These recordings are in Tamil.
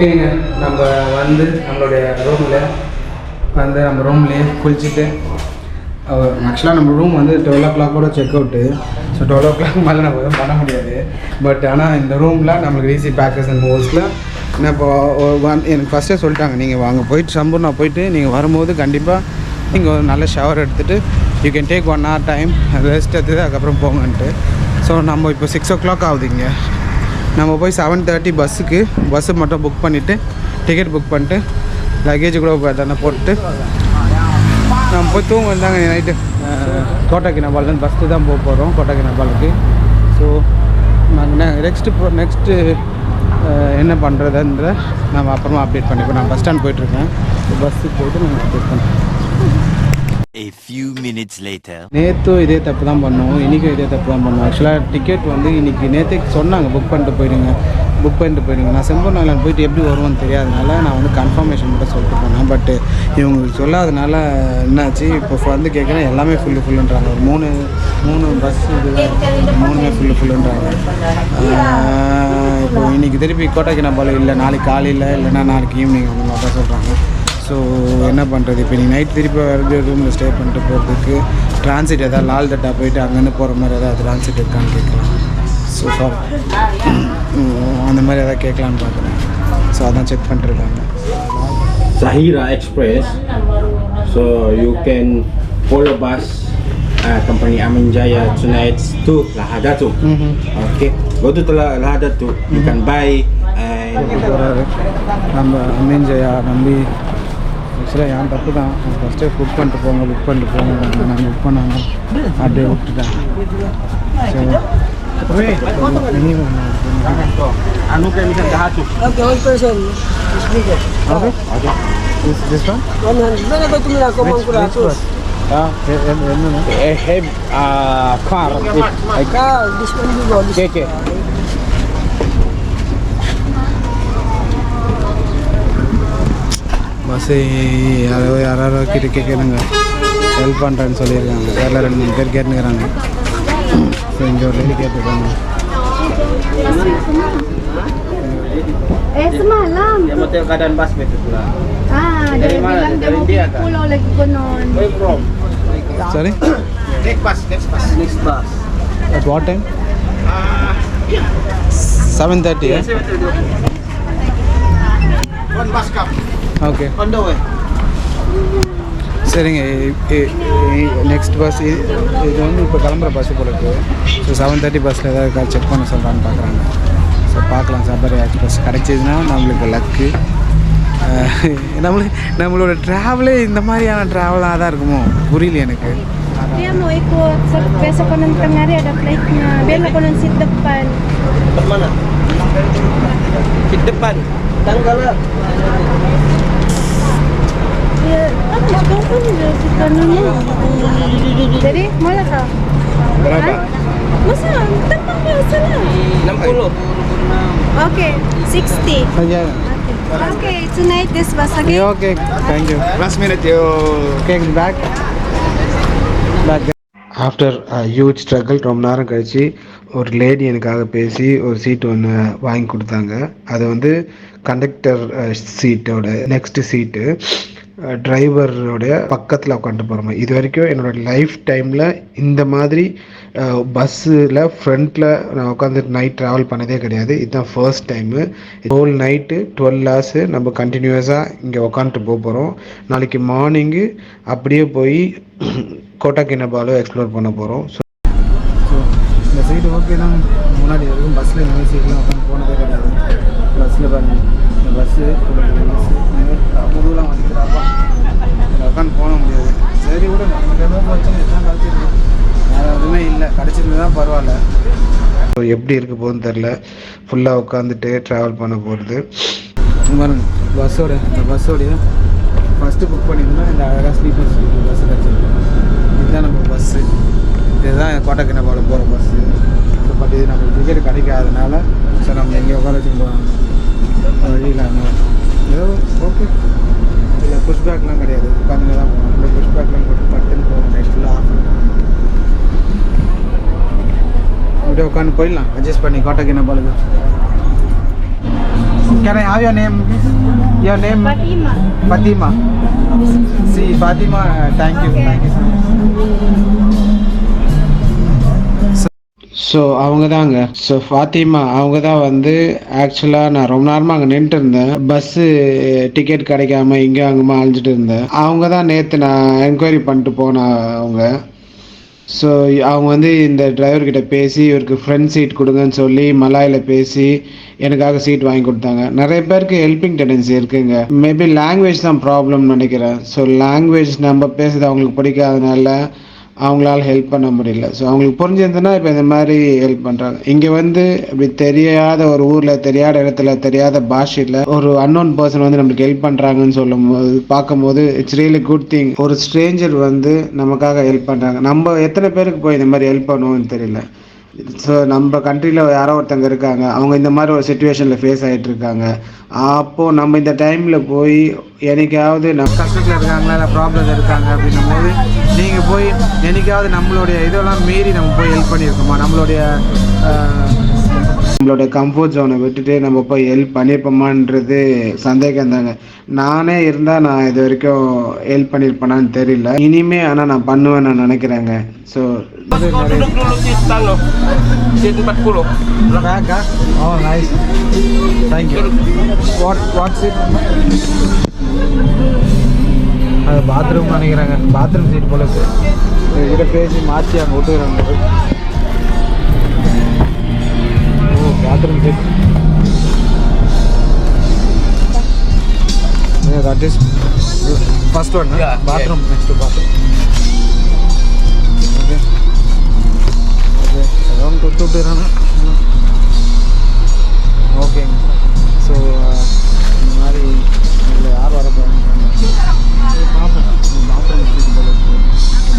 ஓகேங்க, நம்ம வந்து நம்மளுடைய ரூமில் வந்து நம்ம ரூம்லேயே குளிச்சுட்டு ஆக்சுவலாக நம்ம ரூம் வந்து 12 o'clock check out. So 12 o'clock மேலே நம்ம எதுவும் பண்ண முடியாது. பட் ஆனால் இந்த ரூமில் நம்மளுக்கு ஈஸி பேக்கர்ஸ் அண்ட் மூவ்ஸில் என்ன இப்போ எனக்கு ஃபஸ்ட்டே சொல்லிட்டாங்க, நீங்கள் வாங்க போயிட்டு சம்பூர்ணா போயிட்டு நீங்கள் வரும்போது கண்டிப்பாக நீங்கள் ஒரு நல்ல ஷவர் எடுத்துகிட்டு you can take 1 hour time rest எடுத்துட்டு அதுக்கப்புறம் போங்கன்ட்டு. ஸோ நம்ம இப்போ 6 o'clock ஆகுதுங்க. நம்ம போய் 7:30 பஸ்ஸு மட்டும் புக் பண்ணிவிட்டு டிக்கெட் புக் பண்ணிட்டு லக்கேஜ் கூட தானே போட்டு நம்ம போய் தூங்க வந்தாங்க நைட்டு. கோட்டாக்கினாபாலேருந்து பஸ்ஸு தான் போக போகிறோம் கோட்டாக்கினாபாலுக்கு. ஸோ நாங்கள் நெக்ஸ்ட்டு என்ன பண்ணுறதுன்ற நம்ம அப்புறமா அப்டேட் பண்ணிப்போம். நான் பஸ் ஸ்டாண்ட் போயிட்டுருக்கேன். பஸ்ஸுக்கு போய்ட்டு நாங்கள் அப்டேட் பண்ணுறோம். A few minutes later. நேற்றும் இதே தப்பு தான் பண்ணுவோம், இன்றைக்கும் இதே தப்பு தான் பண்ணுவோம். ஆக்சுவலாக டிக்கெட் வந்து இன்றைக்கி நேற்றுக்கு சொன்னாங்க புக் பண்ணிட்டு போயிடுங்க. நான் செம்பூர் நாளில் போயிட்டு எப்படி வருவோன்னு தெரியாதனால நான் வந்து கன்ஃபர்மேஷன் மட்டும் சொல்லிட்டு போனேன். பட் இவங்களுக்கு சொல்லாதனால என்னாச்சு, இப்போ வந்து கேட்குறேன் எல்லாமே ஃபுல்லுன்றாங்க. ஒரு மூணு பஸ் இதுதான், மூணுமே ஃபுல்லுன்றாங்க. இப்போ இன்றைக்கி திருப்பி கோட்டாக்கினாபாலம் இல்லை, நாளைக்கு காலையில் இல்லைன்னா நாளைக்கு ஈவினிங் அந்த மாதிரி தான் சொல்கிறாங்க. ஸோ என்ன பண்ணுறது, இப்போ நீங்கள் நைட் திருப்பி வேறு ரூமில் ஸ்டே பண்ணிட்டு போகிறதுக்கு ட்ரான்சிட் எதாவது லால் தட்டா போயிட்டு அங்கேருந்து போகிற மாதிரி எதாவது ட்ரான்சிட் இருக்கான்னு கேட்கலாம். ஸோ சாரி, அந்த மாதிரி எதாவது கேட்கலான்னு பார்க்குறேன். ஸோ அதான் செக் பண்ணிட்டுருக்காங்க. Zahira Express. So you can follow bus company Amin Jaya tonight to Lahadatu. Okay, go to Lahadatu. You can buy. நம்ம அமீன் ஜெயா நம்பி ஆக்சுவலாக என் தப்பு தான். ஃபஸ்ட்டே புக் பண்ணிட்டு போங்க நான் புக் பண்ணாங்க அப்படியே விட்டுட்டேன். Anu kayak bisa Lahadatu. Okay, 1 person. Okay. This one? 100. Mana ba tumira ko mong kuratos? Have car. This one you go. Okay. Bus யாரோ கிட்ட கேட்குறாங்க, ஹெல்ப் பண்ணுறேன்னு சொல்லியிருக்காங்க. வேறு 2-3 பேர் கேட்டுக்கிறாங்க. ஸோ இங்கே ஒரு லேடி கேட்டுருக்காங்க. Semalam. Dia mau tengok keadaan bas betul pula. Dia bilang dia mau pergi pulau lagi konon. Where from? Sorry? Next bus. At what time? 7:30. 7:30. One bus come. Okay, On the way. சரிங்க. நெக்ஸ்ட் பஸ் இது வந்து இப்போ கிளம்புற பஸ்ஸு போல இருக்குது. ஸோ 7:30 பஸ்ஸில் ஏதாவது செக் பண்ண சொல்கிறான்னு பார்க்குறாங்க. ஸோ பார்க்கலாம். சபரி எக்ஸ்பிரஸ் கிடச்சிதுன்னா நம்மளுக்கு லக்கு. நம்மளோட ட்ராவலே இந்த மாதிரியான ட்ராவலாக தான் இருக்குமோ புரியல எனக்கு. Dia mau ikut besok konon tengah hari ada flightnya. Biar konon seat depan. Depan mana? Seat depan. Tanggal. Ya, apa kan kita nanya. Jadi malah kah? Berapa? Masa terbang biasa lah. 60. Okay, 60. Saja. Okay, tonight this bus again. Okay, thank you. Last minute you. Okay, back. After huge struggle ரொம்ப நேரம் கழித்து ஒரு லேடி எனக்காக பேசி ஒரு சீட்டு ஒன்று வாங்கி கொடுத்தாங்க. அது வந்து கண்டக்டர் சீட்டோட நெக்ஸ்ட்டு சீட்டு டிரைவரோடைய பக்கத்தில் உட்காந்துட்டு போகிற மாதிரி. இது வரைக்கும் என்னோடய லைஃப் டைமில் இந்த மாதிரி பஸ்ஸில் ஃப்ரண்ட்டில் நான் உட்காந்துட்டு நைட் ட்ராவல் பண்ணதே கிடையாது. இதுதான் first time. Whole night 12 hours நம்ம கண்டினியூஸாக இங்கே உட்காந்துட்டு போகிறோம். நாளைக்கு மார்னிங்கு அப்படியே போய் கோட்டாக்கினாபாலு எக்ஸ்ப்ளோர் பண்ண போகிறோம். ஸோ இந்த சைடு ஓகே தான். முன்னாடி வரைக்கும் பஸ்ஸில் இந்த மாதிரி சீட்லாம் உட்காந்து போனதே கிடையாது. பஸ்ஸில் பாருங்கள், இந்த பஸ்ஸு முதுலாம் வந்துக்கிறாப்பா, உட்காந்து போக முடியாது. சரி விட நமக்கு எதுவும் பிரச்சனை எல்லாம் கிடச்சிருக்கு, வேறு எதுவுமே இல்லை. கிடச்சிருந்து தான் பரவாயில்ல. ஸோ எப்படி இருக்க போகுதுன்னு தெரில. ஃபுல்லாக உட்காந்துட்டு ட்ராவல் பண்ண போகிறது. பஸ்ஸோடைய ஃபஸ்ட்டு புக் பண்ணியிருந்தோம். இந்த அழகாக ஸ்லீப்பர் பஸ்ஸு கிடச்சிருக்கு. இதுதான் நம்ம பஸ்ஸு. இதுதான் கோட்டாக்கினாபாலம் போகிற பஸ்ஸு. ஸோ பட் இது நமக்கு டிக்கெட் கிடைக்காதனால ஸோ நம்ம எங்கே உட்கார வச்சுட்டு போகிறாங்க வழியில். ஏதோ ஓகே, இதில் புஷ் பேக்லாம் கிடையாது, உட்காந்துங்க தான் போகணும். இந்த புஷ் பேக்லாம் போட்டு பட்டுன்னு போகணும். நைட் ஃபுல்லாக ஆஃப் பண்ணுறோம். அப்படியே உட்காந்து போயிடலாம் அட்ஜஸ்ட் பண்ணி கோட்டாக்கினாபாலுக்கு. Can I have your name? Your name? Fatima. Fatima. See, Fatima, thank you. Thank you. So அவங்க தாங்க. ஸோ ஃபாத்திமா அவங்க தான் வந்து ஆக்சுவலாக நான் ரொம்ப நேரமாக அங்கே நின்றுட்டு இருந்தேன். பஸ்ஸு டிக்கெட் கிடைக்காம இங்கே அங்கேமா அழிஞ்சிட்டு இருந்தேன். அவங்க தான் நேற்று நான் என்கொயரி பண்ணிட்டு போனேன் அவங்க. ஸோ அவங்க வந்து இந்த டிரைவர்கிட்ட பேசி இவருக்கு ஃப்ரண்ட் சீட் கொடுங்கன்னு சொல்லி மலாயில் பேசி எனக்காக சீட் வாங்கி கொடுத்தாங்க. நிறைய பேருக்கு ஹெல்பிங் டெண்டன்சி இருக்குங்க. மேபி லாங்குவேஜ் தான் ப்ராப்ளம்னு நினைக்கிறேன். ஸோ லாங்குவேஜ் நம்ம பேசுறது அவங்களுக்கு பிடிக்காதனால அவங்களால ஹெல்ப் பண்ண முடியல. ஸோ அவங்களுக்கு புரிஞ்சிருந்ததுன்னா இப்போ இந்த மாதிரி ஹெல்ப் பண்ணுறாங்க. இங்கே வந்து இப்படி தெரியாத ஒரு ஊரில் தெரியாத இடத்துல தெரியாத பாஷையில் ஒரு அன்னோன் பர்சன் வந்து நம்மளுக்கு ஹெல்ப் பண்ணுறாங்கன்னு சொல்லும் போது பார்க்கும்போது இட்ஸ் ரியலி குட் திங். ஒரு ஸ்ட்ரேஞ்சர் வந்து நமக்காக ஹெல்ப் பண்ணுறாங்க. நம்ம எத்தனை பேருக்கு போய் இந்த மாதிரி ஹெல்ப் பண்ணுவோம்னு தெரியல. ஸோ நம்ம கண்ட்ரியில் யாரோ ஒருத்தங்க இருக்காங்க, அவங்க இந்த மாதிரி ஒரு சுச்சுவேஷனில் ஃபேஸ் ஆகிட்டு இருக்காங்க. அப்போது நம்ம இந்த டைமில் போய் என்னைக்காவது நம்ம கஷ்டத்தில் இருக்காங்களா இல்லை ப்ராப்ளம் இருக்காங்க அப்படின்னும் போது நீங்கள் போய் என்னைக்காவது நம்மளுடைய இதெல்லாம் மீறி நம்ம போய் ஹெல்ப் பண்ணியிருக்கோமா? நம்மளுடைய கம்ஃபர்ட் ஜோனை விட்டுட்டு நம்ம போய் ஹெல்ப் பண்ணியிருப்போமான்றது சந்தேகம் தாங்க. நானே இருந்தால் நான் இது வரைக்கும் ஹெல்ப் பண்ணியிருப்பேனான்னு தெரியல. இனிமே ஆனால் நான் பண்ணுவேன்னு நான் நினைக்கிறேங்க. So duduk dulu di tangga seat 40. பேக்கா? Oh nice, thank you. What's it? அது பாத்ரூம் நினைக்கிறாங்க. பாத்ரூம் சீட் போல இதை பேசி மாற்றி அங்கே விட்டுக்கிறாங்க. Oh bathroom seat. That is first one. Bathroom next bathroom. Okay okay அதான் தொட்டு விட்டுறாங்க. ஓகேங்க. ஸோ இந்த மாதிரி இதில் யார் வர போகிறாங்க பார்ப்போம். பாத்ரூம் சீட் போல இருக்குது.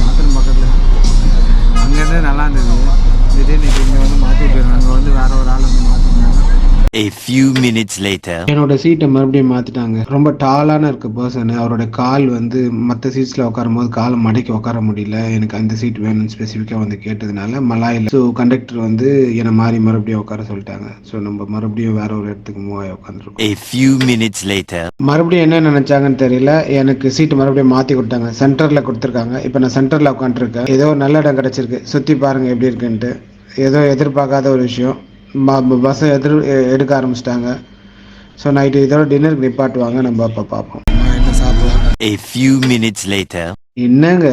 பாத்ரூம் பக்கத்தில் அங்கேருந்து நல்லா இருந்தது. திடீர்னு இங்கே வந்து மாற்றி விட்டுறாங்க. அங்கே வந்து வேற ஒரு ஆள் வந்து மாற்றிருந்தாங்க. A few minutes later. என்னோட சீட்டை மறுபடியும் மாற்றிட்டாங்க. ரொம்ப டாலான இருக்க பர்சன். அவரோட கால் வந்து மற்ற சீட்ஸில் உட்காரும் போது காலை மடக்கி உட்கார முடியல. எனக்கு அந்த சீட் வேணும்னு ஸ்பெசிஃபிக்காக வந்து கேட்டதுனால மலாயில் ஸோ கண்டக்டர் வந்து என்னை மாறி மறுபடியும் உட்கார சொல்லிட்டாங்க. ஸோ நம்ம மறுபடியும் வேற ஒரு இடத்துக்கு மூவ் ஆகி உட்காந்துருக்கோம். A few minutes later. மறுபடியும் என்ன நினைச்சாங்கன்னு தெரியல. எனக்கு சீட்டு மறுபடியும் மாற்றி கொடுத்தாங்க. சென்டரில் கொடுத்துருக்காங்க. இப்போ நான் சென்டரில் உட்காந்துருக்கேன். ஏதோ ஒரு நல்ல இடம் கிடச்சிருக்கு. சுற்றி பாருங்கள் எப்படி இருக்குன்ட்டு. ஏதோ எதிர்பார்க்காத ஒரு விஷயம். பஸ்ஸை எடுக்க ஆரம்பிச்சிட்டாங்க. ஸோ நைட்டு இதோட டின்னருக்கு நிப்பாட்டுவாங்க. நம்ம அப்போ பார்ப்போம் என்ன சாப்பிடலாம். A few minutes later. என்னங்க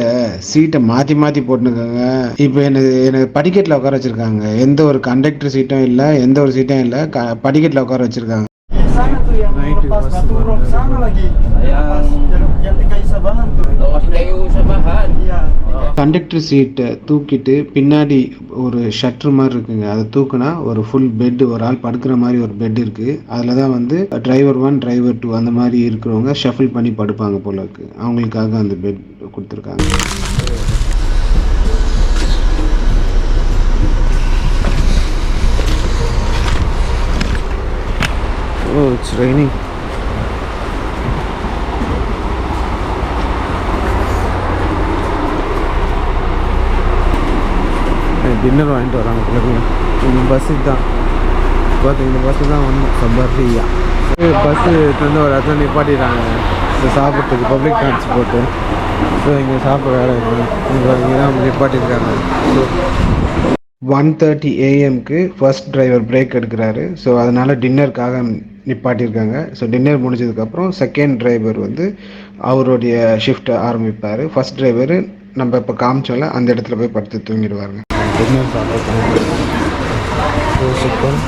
சீட்டை மாற்றி மாற்றி போட்டுருக்காங்க. இப்போ எனக்கு படிக்கட்டில் உட்கார வச்சுருக்காங்க. எந்த ஒரு கண்டக்டர் சீட்டும் இல்லை, எந்த ஒரு சீட்டும் இல்லை. படிக்கட்டில் உட்கார வச்சுருக்காங்க. நைட்டு கண்டக்டர் சீட்டை தூக்கிட்டு பின்னாடி ஒரு ஷட்டர் மாதிரி இருக்குங்க. அதை தூக்குனா ஒரு ஃபுல் பெட், ஒரு ஆள் படுக்கிற மாதிரி ஒரு பெட் இருக்குது. அதில் தான் வந்து டிரைவர் 1 டிரைவர் 2 அந்த மாதிரி இருக்கிறவங்க ஷஃபில் பண்ணி படுப்பாங்க போல இருக்கு. அவங்களுக்காக அந்த பெட் கொடுத்துருக்காங்க. Oh, it's raining. டின்னர் வாங்கிட்டு வராங்க பிள்ளைங்க. இந்த பஸ்ஸு தான் பார்த்து இந்த பஸ்ஸு தான் வந்தோம். சபர்ரியா பஸ்ஸு வந்து ஒரு இடத்துல நிப்பாட்டிடுறாங்க இந்த சாப்பிட்றதுக்கு பப்ளிக் டிரான்ஸ்போர்ட்டு. ஸோ இங்கே சாப்பிட வேலை இருக்குது. இங்கே தான் நிப்பாட்டியிருக்காங்க. So 1:30 AM first driver break எடுக்கிறாரு. ஸோ அதனால் டின்னருக்காக நிப்பாட்டியிருக்காங்க. ஸோ டின்னர் முடிஞ்சதுக்கப்புறம் செகண்ட் டிரைவர் வந்து அவருடைய ஷிஃப்ட்டை ஆரம்பிப்பார். ஃபர்ஸ்ட் டிரைவர் நம்ம இப்போ காமிச்சோம்ல அந்த இடத்துல போய் படுத்து தூங்கிடுவாருங்க. டின்னர் சாப்பிட்றோம். சிக்கன்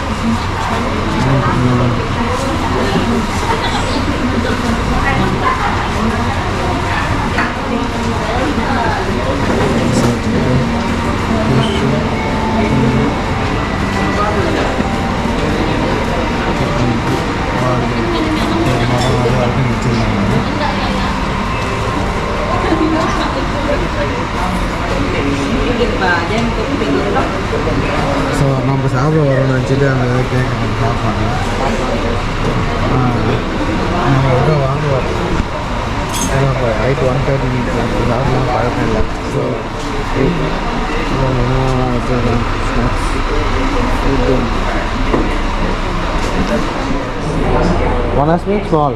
ஸோ நம்ம சாப்பிட வரோம்னு நினச்சிட்டு அங்கே எதாவது கேட்கணும் சாப்பாடு. நம்ம எங்கே வாங்குவோம். ஏன்னா இப்போ ரைட் 1:30 சாப்பிடலாம் பழக்கம் இல்லை. ஸோ வச்சுருக்கேன் snacks. Panas means small.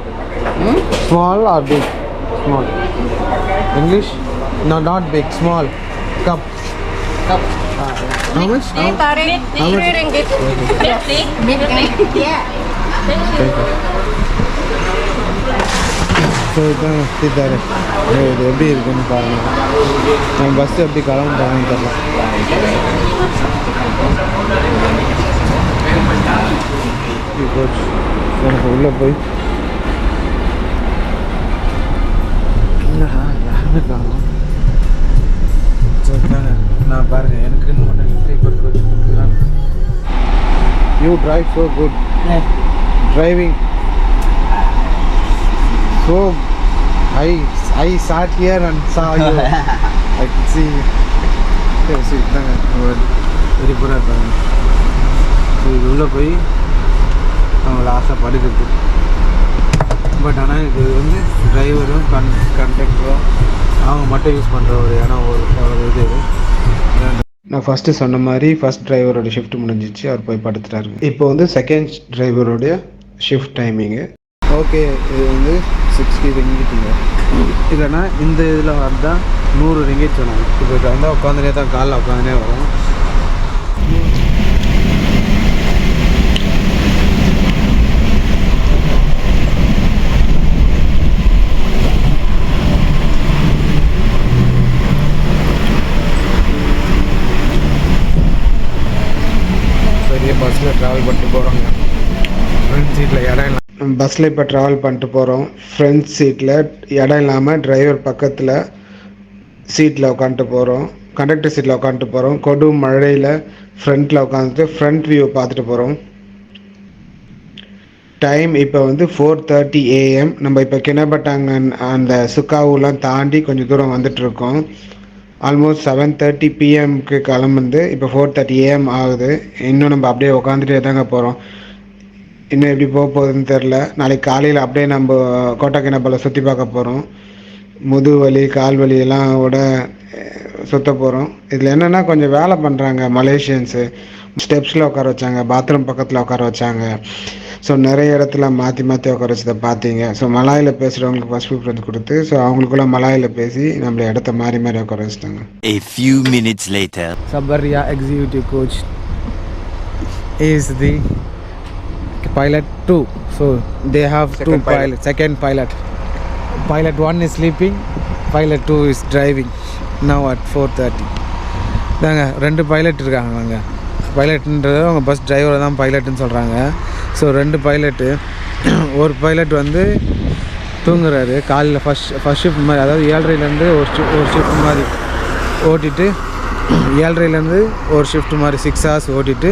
Small or big? Small. English? No, not big. Small. Cup. Cup. How much? How much? ringgit. Yeah. So இதுதான் தீத்தாரு. இது எப்படி இருக்குன்னு பாருங்கள். நம்ம பஸ்ஸு எப்படி கிளம்புறாங்கன்னு தெரியல. எனக்கு உள்ளே போய் யாருமே காணும். நான் பாருங்கள் எனக்கு மட்டும் you drive so good driving. So I sat here and saw you. I could see. See, தாங்க வெரி பூரா இருப்பாங்க. ஸோ இது உள்ளே போய் அவங்கள ஆசை படுக்கிறது. பட் ஆனால் இது வந்து டிரைவரும் கண்டக்டரும் அவங்க மட்டும் யூஸ் பண்ணுற ஒரு இடம் ஒரு இது. நான் ஃபஸ்ட்டு சொன்ன மாதிரி ஃபஸ்ட் டிரைவரோட ஷிஃப்ட் முடிஞ்சிச்சு, அவர் போய் படுத்துட்டாரு. இப்போ வந்து செகண்ட் டிரைவரோடைய ஷிஃப்ட் டைமிங்கு. ஓகே, இது வந்து 60 ரிங்கிட்டுங்க. இல்லைன்னா இந்த இதில் வந்தால் 100 ரிங்கிட் சொன்னாங்க. இப்போ இது வந்தால் உட்காந்துனே தான் காலில் உட்காந்துனே வரும். பெரிய பஸ்ஸில் ட்ராவல் பண்ணிட்டு போகிறாங்க. ஃப்ரண்ட் சீட்டில் இடம் இல்லை. பஸ்ஸில் இப்போ ட்ராவல் பண்ணிட்டு போகிறோம். ஃப்ரண்ட் சீட்டில் இடம் இல்லாமல் டிரைவர் பக்கத்தில் சீட்டில் உட்காந்துட்டு போகிறோம். கண்டக்டர் சீட்டில் உட்காந்துட்டு போகிறோம். கொடும் மழையில் ஃப்ரண்ட்டில் உட்காந்துட்டு ஃப்ரண்ட் வியூவை பார்த்துட்டு போகிறோம். டைம் இப்போ வந்து 4:30 AM. நம்ம இப்போ கிணபட்டாங்க அந்த சுக்காவூலாம் தாண்டி கொஞ்சம் தூரம் வந்துட்டுருக்கோம். ஆல்மோஸ்ட் 7:30 PMக்கு கிளம்புந்து இப்போ 4:30 AM ஆகுது. இன்னும் நம்ம அப்படியே உட்காந்துட்டே தாங்க போகிறோம். இன்னும் எப்படி போக போகுதுன்னு தெரில. நாளைக்கு காலையில் அப்படியே நம்ம கோட்டாக்கிணப்பலை சுற்றி பார்க்க போகிறோம். முதுகு வலி கால் வலியெல்லாம் விட சுற்ற போகிறோம். இதில் என்னென்னா கொஞ்சம் வேலை பண்ணுறாங்க மலேசியன்ஸு. ஸ்டெப்ஸில் உட்கார வச்சாங்க, பாத்ரூம் பக்கத்தில் உட்கார வச்சாங்க. ஸோ நிறைய இடத்துல மாற்றி மாற்றி உட்கார வச்சதை பார்த்தீங்க. ஸோ மலாயில் பேசுகிறவங்களுக்கு ஃபஸ்ட் ப்ரிஃபரன்ஸ் கொடுத்து ஸோ அவங்களுக்குள்ள மலாயில் பேசி நம்மளை இடத்த மாறி மாறி உட்கார வச்சிட்டாங்க. A few minutes later. Sabarya executive coach is the pilot 2. So they have two pilots. Second pilot. Pilot 1 is sleeping. Pilot 2 is driving. Now at 4:30. தாங்க 2 பைலட் இருக்காங்க. நாங்கள் பைலட்ன்றது அவங்க பஸ் டிரைவரை தான் பைலட்டுன்னு சொல்கிறாங்க. So 2 pilot. ஒரு பைலட் வந்து தூங்குறாரு காலையில் ஃபஸ்ட் ஷிஃப்ட் மாதிரி, அதாவது 7:30லேருந்து ஒரு ஷிஃப்ட் மாதிரி ஓட்டிட்டு 7:30லேருந்து ஒரு ஷிஃப்ட் மாதிரி 6 hours ஓட்டிட்டு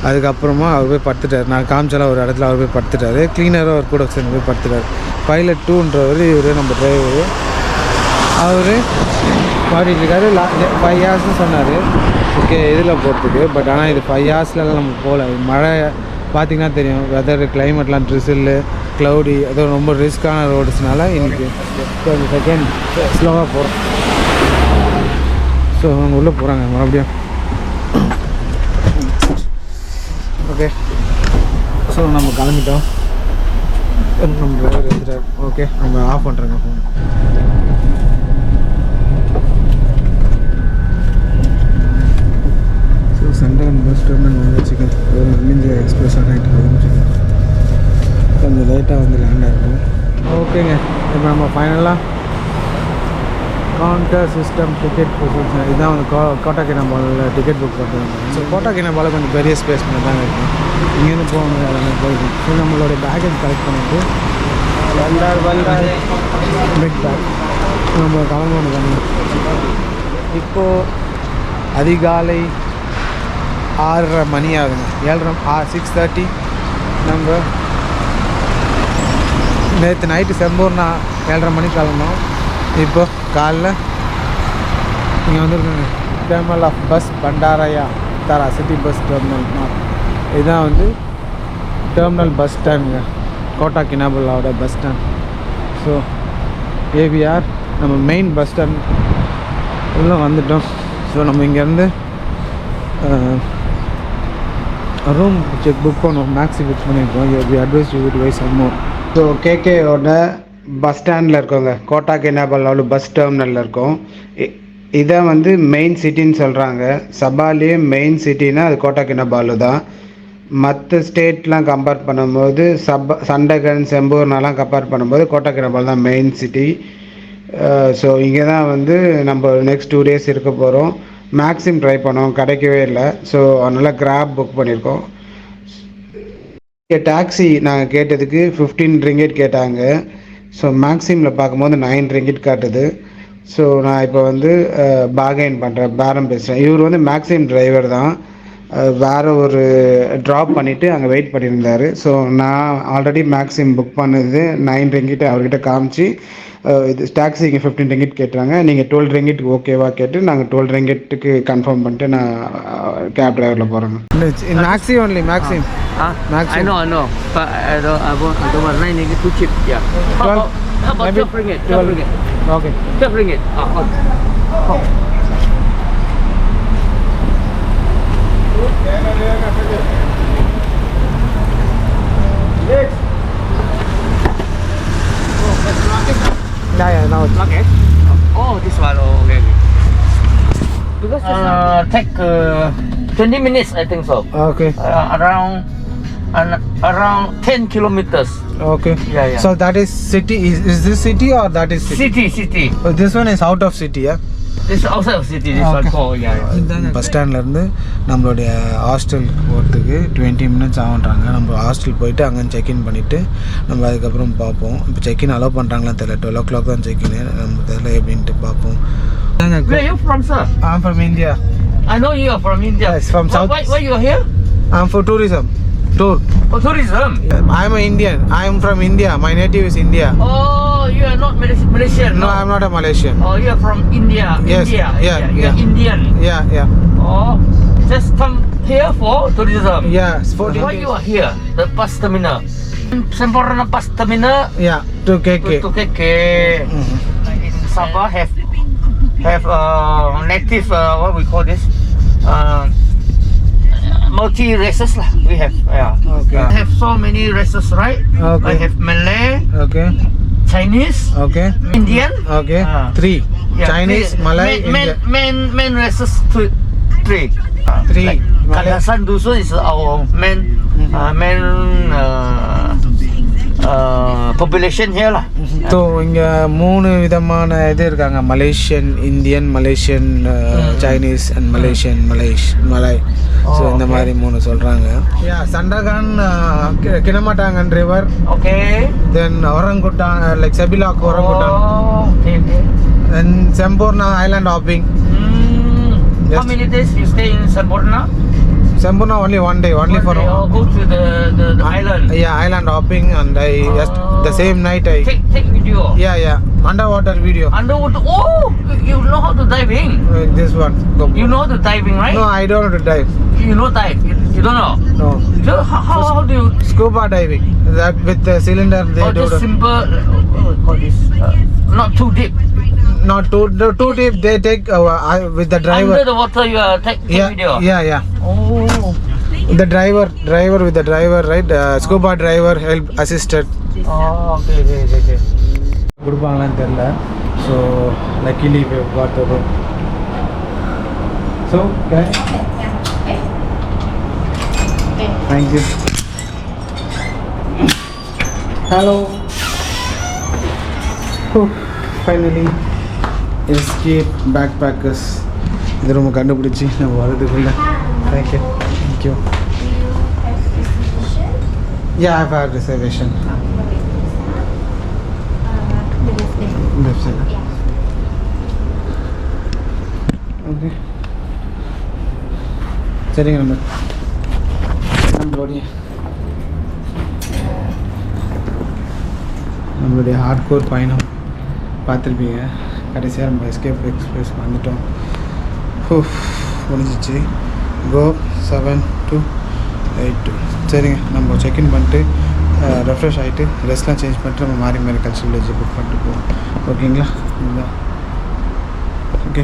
அதுக்கப்புறமா அவர் போய் படுத்துட்டார். நான் காமிச்சாலும் ஒரு இடத்துல அவர் போய் படுத்துட்டார். கிளீனரும் அவர் கூட சேர்ந்து போய் படுத்துட்டார். பைலட் 2ன்றவர் இவர் நம்ம டிரைவரு. அவர் பாடிட்டு இருக்காரு. 5 hours சொன்னார் ஓகே இதில் போகிறதுக்கு. பட் ஆனால் இது 5 hoursலாம் நம்ம போகல. மழை பார்த்திங்கன்னா தெரியும், வெதர் கிளைமேட்லாம் ட்ரிசில்லு க்ளவுடி, அதுவும் ரொம்ப ரிஸ்க்கான ரோடுஸ்னால இன்றைக்கி கொஞ்சம் செகண்ட் ஸ்லோவாக போகிறோம். ஸோ அவங்க உள்ளே போகிறாங்க மறுபடியும். ஓகே, ஸோ நம்ம கிளம்பிட்டோம். நம்ம டிரைவர் எடுத்துட்டார். ஓகே, நம்ம ஆஃப் பண்ணுறோங்க phone. So central bus terminal வந்துச்சுங்க. ஒரு மிஞ்ச எக்ஸ்பிரஸ் ஆகிட்டு போயிடுச்சுங்க. கொஞ்சம் லேட்டாக வந்து லேண்ட் ஆகிருக்கும். ஓகேங்க, இப்போ நம்ம ஃபைனலாக கவுண்டர் சிஸ்டம் டிக்கெட் புக். இதுதான் வந்து கோட்டாக்கினாபாலில் டிக்கெட் புக் பண்ணுறாங்க. ஸோ கோட்டாக்கினாபாலில் கொஞ்சம் பெரிய ஸ்பேஸ் பண்ணி தான் இருக்கும். இங்கேருந்து போகணும் எல்லாமே போயிருக்கும். ஸோ நம்மளோட பேக்கேஜ் கலெக்ட் பண்ணிட்டு பிக் பேக் நம்ம கிளம்பணும். இப்போது அதிகாலை 6:30 மணி ஆகுதுங்க. 6:30. நம்ம நேற்று நைட்டு செம்பூர்னா 7:30 மணிக்கு கிளம்பணும். இப்போ காலைல இங்கே வந்துருக்குங்க டெர்மினல் ஆஃப் பஸ் பண்டாரயா தாரா சிட்டி பஸ் டெர்மினல். இதுதான் வந்து டெர்மினல் பஸ் ஸ்டாண்டுங்க, கோட்டாக்கினாபாலோட பஸ் ஸ்டாண்ட். ஸோ ஏவிஆர் நம்ம மெயின் பஸ் ஸ்டாண்ட் உள்ளே வந்துட்டோம். ஸோ நம்ம இங்கேருந்து ரூம் புக் பண்ணுவோம். மேக்ஸி புக் பண்ணியிருக்கோம். We advise you to why some more so கேகேயோட பஸ் ஸ்டாண்டில் இருக்கோங்க, கோட்டா கினாபால் பஸ் டெர்மினலில் இருக்கோம். இதை வந்து மெயின் சிட்டின்னு சொல்கிறாங்க. சபாலே மெயின் சிட்டினா அது கோட்டா கினாபாலு தான். மற்ற ஸ்டேட்லாம் கம்பேர் பண்ணும்போது சண்டகன் செம்பூர்னாலாம் கம்பேர் பண்ணும்போது கோட்டா கினாபால் தான் மெயின் சிட்டி. ஸோ இங்கே தான் வந்து நம்ம நெக்ஸ்ட் 2 days இருக்க போகிறோம். மேக்ஸிம் ட்ரை பண்ணோம், கிடைக்கவே இல்லை. ஸோ அதனால் கிராப் புக் பண்ணியிருக்கோம். டாக்ஸி நாங்கள் கேட்டதுக்கு 15 ringgit கேட்டாங்க. ஸோ மேக்ஸிமில் பார்க்கும்போது 9 ringgit காட்டுது. ஸோ நான் இப்போ வந்து பார்கெயின் பண்ணுறேன், பேரம் பேசுகிறேன். இவர் வந்து மேக்ஸிம் டிரைவர் தான், வேறு ஒரு ட்ராப் பண்ணிவிட்டு அங்கே வெயிட் பண்ணியிருந்தார். ஸோ நான் ஆல்ரெடி மேக்ஸிம் புக் பண்ணது 9 ringgit அவர்கிட்ட காமிச்சு, இது டாக்ஸி இங்கே 15 ringgit கேட்டுறாங்க. நீங்கள் 12 ringgit ஓகேவா கேட்டு நாங்கள் 12 ringgitக்கு கன்ஃபார்ம் பண்ணிட்டு நான் கேப் டிரைவரில் போகிறேங்க. Maxi only Maxim. I know. But I don't want 9 ringgit too cheap. Yeah. How about maybe 12 ringgit? 12 ringgit. Okay. 12 ringgit. Yeah, now it's Okay. Oh, this one. Oh, okay. Because take 20 minutes, I think so. okay. Around 10 kilometers. Okay. Yeah. So that is city. Is this city or that is city? City. Oh, this one is out of city, yeah. This outside of city. This Okay. one. Oh, yeah. Bus ஸ்டாண்ட்லேருந்து நம்மளுடைய ஹாஸ்டலுக்கு போகிறதுக்கு 20 minutes ஆகுன்றாங்க. நம்ம ஹாஸ்டல் போயிட்டு அங்கே செக்இன் பண்ணிவிட்டு நம்ம அதுக்கப்புறம் பார்ப்போம். இப்போ செக்இன் அலோவ் பண்ணுறாங்களா தெரியல. 12 o'clock தான் செக்இன். நம்ம தெரியல எப்படின்ட்டு பார்ப்போம். Where are you from, sir? I'm from India. I know you are from India. Yes, from South. Why you are here? I'm for tourism. Tour. For tourism. I'm an Indian. I'm from India. My native is India. Oh, you are not Malaysian. No, I'm not a Malaysian. Oh, you are from India. Yes, India. yeah, You yeah. are Indian. Yeah. Oh, just come here for tourism. Yeah, it's 14 Why days. you are here? The bus terminal. Sempurna bus terminal Yeah, to KK. to KK. Mhm. In Sabah have native what we call this multi races lah. We have Okay. have so many races, right? Okay. I have Malay, Okay. Chinese, Okay. Indian. Okay. Ah. 3. Yeah, Chinese, three. Malay, main races 3. 3. Like Kalasan Dusun is our main population here lah. So இங்கே 3 விதமான இது இருக்காங்க. Malaysian, Indian, Malaysian, Chinese and Malaysian, Malay. So இந்த மாதிரி 3 சொல்கிறாங்க. Sandakan, Kinabatangan river, Okay. Then orangutan like Sepilok orangutan, Okay. Then Semporna island hopping. How Yes. many days you stay in Sempurna? Sempurna only one day, only for Go to the island. island hopping, and the same night I Take video. underwater video. Underwater. Oh, you know how to diving. This one. You know how to diving, right? No, I don't know to dive. You know dive. You don't know. No. So how do you? Scuba diving. That with the cylinder they do. Just simple. What we call this? Not too deep. Not too deep. They take with the driver. Under the water, you take video. Yeah. Oh. The driver with the driver, right? Scuba driver help assisted. Oh, okay. கொடுப்பாங்களான்னு தெரியல. So luckily we got the room. So okay. Thank you. Hello. Finally escape backpackers. இந்த ரூமை கண்டுபிடிச்சி நம்ம வரதுக்குள்ள. Thank you. Yeah, I've had reservation. Left side. Okay. சரிங்க நம்மளுடைய ஹார்ட்கோர் பயணம் பார்த்துருப்பீங்க. கடைசியாக நம்ம எஸ்கேப் எக்ஸ்பிரஸ் வந்துட்டோம். முடிஞ்சிச்சு. Go 7282. சரிங்க, நம்ம செக்இன் பண்ணிட்டு ரெஃப்ரெஷ் ஆகிட்டு ட்ரெஸ்லாம் சேஞ்ச் பண்ணிட்டு நம்ம மாரி கல்ச்சர் வில்லேஜ் புக் பண்ணிட்டு போவோம். ஓகேங்களா? ஓகே.